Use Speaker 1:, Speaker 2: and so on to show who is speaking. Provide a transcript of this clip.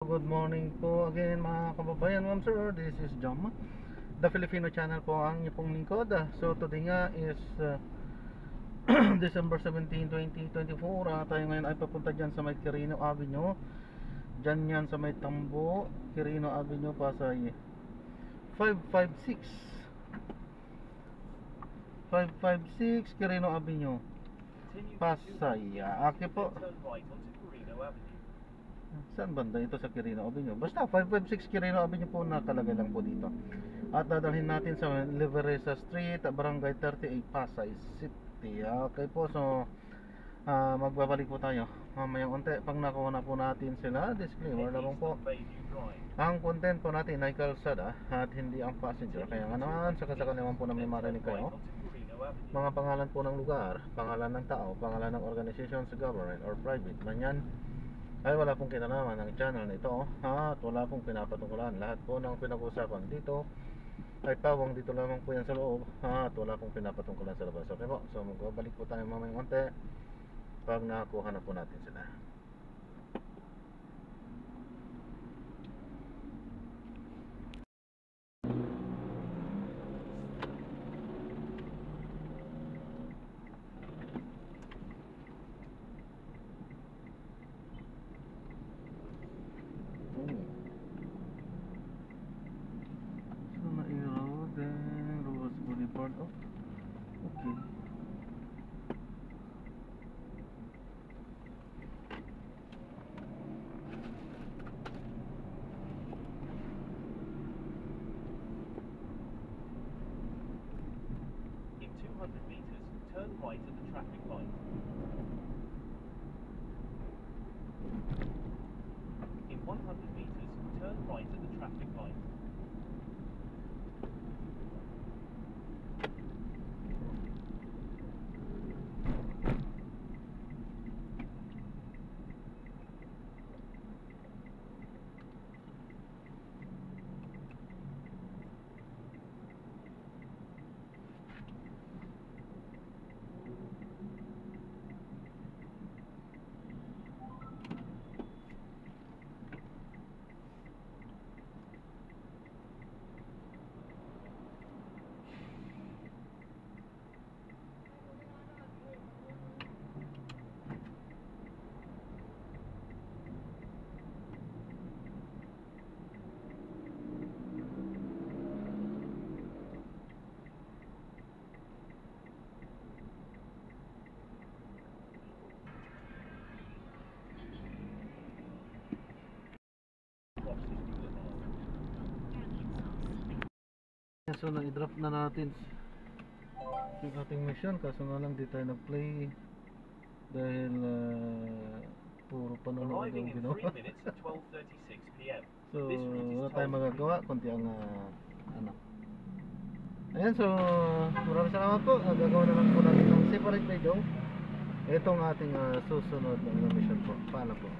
Speaker 1: Good morning po again mga kababayan, ma'am sir. This is Jama, the Filipino channel po ang inyong pong lingkod. So today nga is December 17, 2024. Tayo ngayon ay papunta dyan sa may Quirino Avenue. Dyan yan sa may Tambo, Quirino Avenue, Pasay. 556 Quirino Avenue, Pasay. Okay po. Saan banda ito sa Quirino Avenue? Basta 556 Quirino Avenue po, nakalagay lang po dito. At dadalhin natin sa Liveresa Street, Barangay 38, Pasay City. Okay po, so magbabalik po tayo mamayang unti pag nakuha na po natin sila. Disclaimer lang po, ang content po natin ay kalsada at hindi ang passenger. Kaya nga naman, sakasakali naman po na may marinig kayo mga pangalan po ng lugar, pangalan ng tao, pangalan ng organization sa government or private man yan, ay wala pong kinalaman ng channel na ito at wala pong pinapatungkulan. Lahat po ng pinag-usapan dito ay pawang dito lamang po yan sa loob at wala pong pinapatungkulan sa labas. Okay po, so magbabalik po tayo mamayang konti pag nakakuha na po natin sila. Oh, okay.
Speaker 2: In 200 meters, turn right at the traffic light. In 100 meters, turn right at the traffic light.
Speaker 1: So na-drop na natin yung ating mission, kaso nga lang di tayo nag-play dahil puro panonood yung ginawa. So wala tayong magagawa kundi ang ayan. So maraming salamat po. Gagawa na lang po natin ng separate video itong ating susunod na mission po. Paano po?